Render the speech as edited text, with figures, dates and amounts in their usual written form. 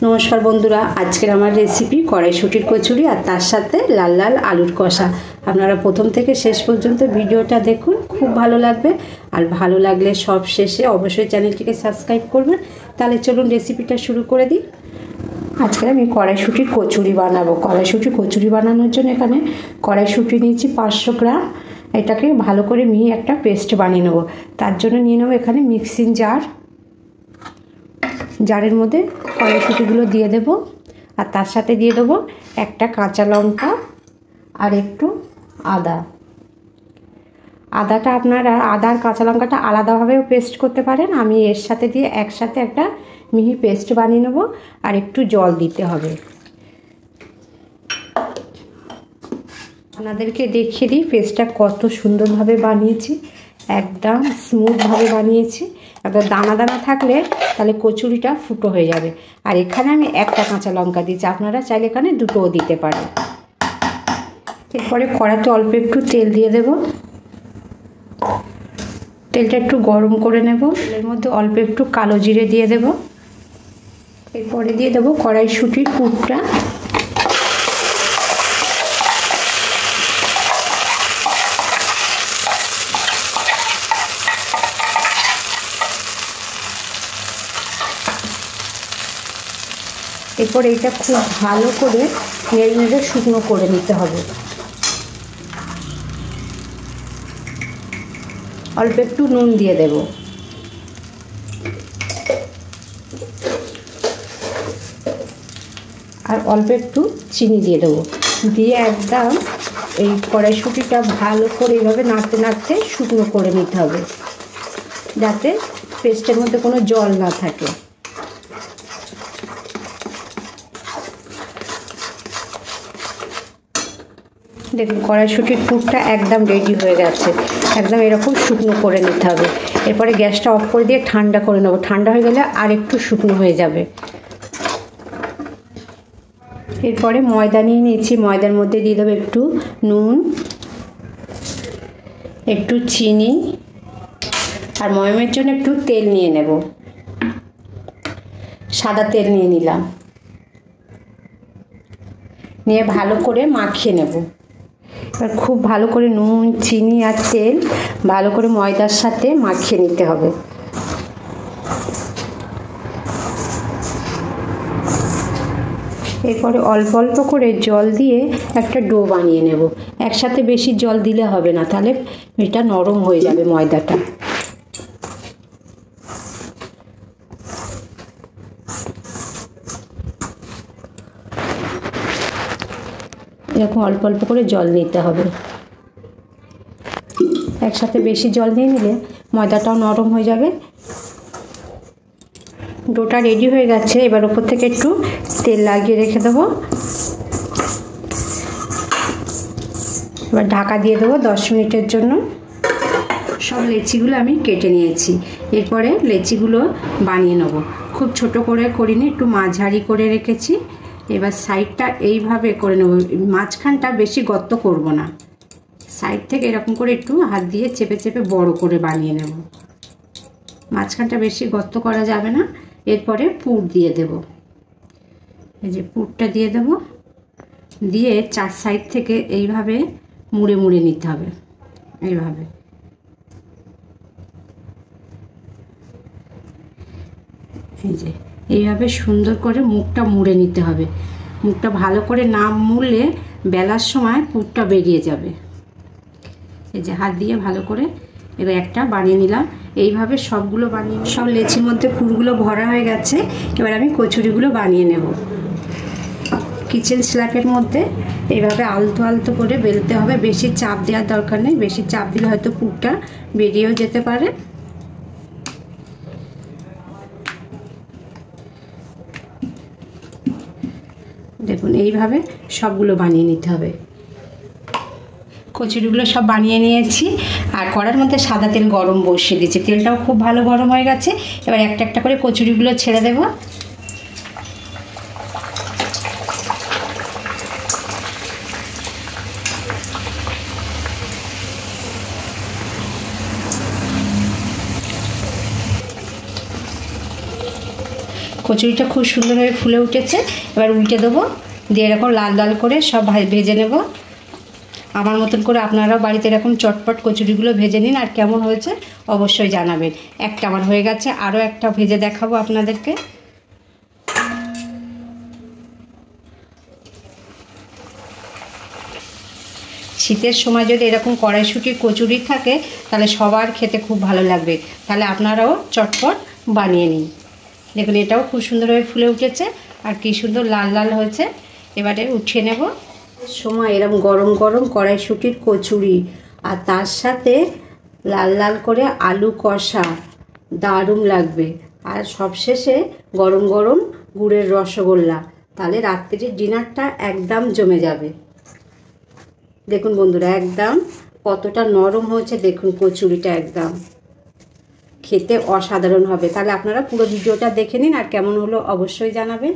নমস্কার বন্ধুরা, আজকের আমার রেসিপি কড়াইশুঁটির কচুরি আর তার সাথে লাল লাল আলুর কষা। আপনারা প্রথম থেকে শেষ পর্যন্ত ভিডিওটা দেখুন, খুব ভালো লাগবে। আর ভালো লাগলে সব শেষে অবশ্যই চ্যানেলটিকে সাবস্ক্রাইব করবেন। তাহলে চলুন রেসিপিটা শুরু করে দিই। আজকে আমি কড়াইশুঁটির কচুরি বানাবো। কড়াইশুঁটির কচুরি বানানোর জন্য এখানে কড়াইশুঁটি নিয়েছি 500 গ্রাম। এটাকে ভালো করে মিহি একটা পেস্ট বানিয়ে নেবো। তার জন্য নিয়ে নেবো এখানে মিক্সিং জারের মধ্যে কড়াইশুঁটিগুলো দিয়ে দেব, আর তার সাথে দিয়ে দেবো একটা কাঁচা লঙ্কা আর একটু আদাটা আপনারা আদার কাঁচা লঙ্কাটা আলাদাভাবেও পেস্ট করতে পারেন। আমি এর সাথে দিয়ে একসাথে একটা মিহি পেস্ট বানিয়ে নেব, আর একটু জল দিতে হবে। আপনাদেরকে দেখিয়ে দিই পেস্টটা কত সুন্দরভাবে বানিয়েছি, একদম স্মুথভাবে বানিয়েছি। একদম দানা দানা থাকলে তাহলে কচুরিটা ফুটো হয়ে যাবে। আর এখানে আমি একটা কাঁচা লঙ্কা দিচ্ছি, আপনারা চাইলে এখানে দুটোও দিতে পারেন। এরপরে কড়াতে অল্প একটু তেল দিয়ে দেব। তেলটা একটু গরম করে নেব। তেলের মধ্যে অল্প একটু কালো জিরে দিয়ে দেব। এরপরে দিয়ে দেবো কড়াইশুঁটির পুরটা। এরপর এটা খুব ভালো করে নেড়ে নেড়ে শুকনো করে নিতে হবে। অল্প একটু নুন দিয়ে দেব, আর অল্প একটু চিনি দিয়ে দেবো। দিয়ে একদম এই কড়াইশুঁটিটা ভালো করে এইভাবে নাড়তে নাড়তে শুকনো করে নিতে হবে, যাতে পেস্টের মধ্যে কোনো জল না থাকে। দেখুন কড়াইশুঁটির পুরটা একদম রেডি হয়ে গেছে। একদম এরকম শুকনো করে নিতে হবে। এরপরে গ্যাসটা অফ করে দিয়ে ঠান্ডা করে নেবো। ঠান্ডা হয়ে গেলে আর একটু শুকনো হয়ে যাবে। এরপরে ময়দা নিয়ে নিয়েছি। ময়দার মধ্যে দিয়ে দেবো একটু নুন, একটু চিনি, আর ময়মের জন্য একটু তেল নিয়ে নেব। সাদা তেল নিয়ে নিলাম। নিয়ে ভালো করে মাখিয়ে নেব। এবার খুব ভালো করে নুন, চিনি আর তেল ভালো করে ময়দার সাথে মাখিয়ে নিতে হবে। এরপরে অল্প অল্প করে জল দিয়ে একটা ডো বানিয়ে নেব। একসাথে বেশি জল দিলে হবে না, তাহলে এটা নরম হয়ে যাবে ময়দাটা। এরকম অল্প অল্প করে জল নিতে হবে। একসাথে বেশি জল দিয়ে নিলে ময়দাটাও নরম হয়ে যাবে। ডোটা রেডি হয়ে গেছে। এবার ওপর থেকে একটু তেল লাগিয়ে রেখে দেবো। এবার ঢাকা দিয়ে দেবো 10 মিনিটের জন্য। সব লেচিগুলো আমি কেটে নিয়েছি। এরপরে লেচিগুলো বানিয়ে নেবো। খুব ছোট করে করিনি, একটু মাঝারি করে রেখেছি। এবার সাইডটা এইভাবে করে নেব। মাঝখানটা বেশি গর্ত করব না, সাইড থেকে এরকম করে একটু হাত দিয়ে চেপে চেপে বড় করে বানিয়ে নেব। মাঝখানটা বেশি গর্ত করা যাবে না। এরপরে পুর দিয়ে দেব। এই যে পুরটা দিয়ে দেব, দিয়ে 4 সাইড থেকে এইভাবে মুড়ে মুড়ে নিতে হবে। এইভাবে এই যে এইভাবে সুন্দর করে মুখটা মুড়ে নিতে হবে। মুখটা ভালো করে না মুড়লে বেলার সময় পুরটা বেরিয়ে যাবে। এই যে হাত দিয়ে ভালো করে এবার একটা বানিয়ে নিলাম। এইভাবে সবগুলো বানিয়ে সব লেচির মধ্যে পুরগুলো ভরা হয়ে গেছে। এবার আমি কচুরিগুলো বানিয়ে নেব। কিচেন স্ল্যাবের মধ্যে এইভাবে আলতো আলতো করে বেলতে হবে। বেশি চাপ দেওয়ার দরকার নেই, বেশি চাপ দিলে হয়তো পুরটা বেরিয়েও যেতে পারে। দেখুন এইভাবে সবগুলো বানিয়ে নিতে হবে। কচুরিগুলো সব বানিয়ে নিয়েছি, আর কড়ার মধ্যে সাদা তেল গরম বসিয়ে দিয়েছি। তেলটাও খুব ভালো গরম হয়ে গেছে। এবার একটা একটা করে কচুরিগুলো ছেড়ে দেব। কচুরিটা খুব সুন্দরভাবে ফুলে উঠেছে। এবার উল্টে দেবো, দিয়ে এরকম লাল লাল করে সব ভেজে নেব। আমার মতন করে আপনারাও বাড়িতে এরকম চটপট কচুরিগুলো ভেজে নিন, আর কেমন হয়েছে অবশ্যই জানাবেন। একটা আমার হয়ে গেছে, আরও একটা ভেজে দেখাবো আপনাদেরকে। শীতের সময় যদি এরকম কড়াইশুঁটির কচুরি থাকে তাহলে সবার খেতে খুব ভালো লাগবে। তাহলে আপনারাও চটপট বানিয়ে নিন। দেখুন এটাও খুব সুন্দরভাবে ফুলে উঠেছে আর কি সুন্দর লাল লাল হয়েছে। এবারে উঠিয়ে নেব। সময় এরকম গরম গরম কড়াইশুঁটির কচুরি আর তার সাথে লাল লাল করে আলু কষা, দারুণ লাগবে। আর সবশেষে গরম গরম গুড়ের রসগোল্লা, তাহলে রাত্রির ডিনারটা একদম জমে যাবে। দেখুন বন্ধুরা একদম কতটা নরম হয়েছে, দেখুন কচুরিটা একদম খেতে অসাধারণ হবে। তাহলে আপনারা পুরো ভিডিওটা দেখে নিন, আর কেমন হলো অবশ্যই জানাবেন।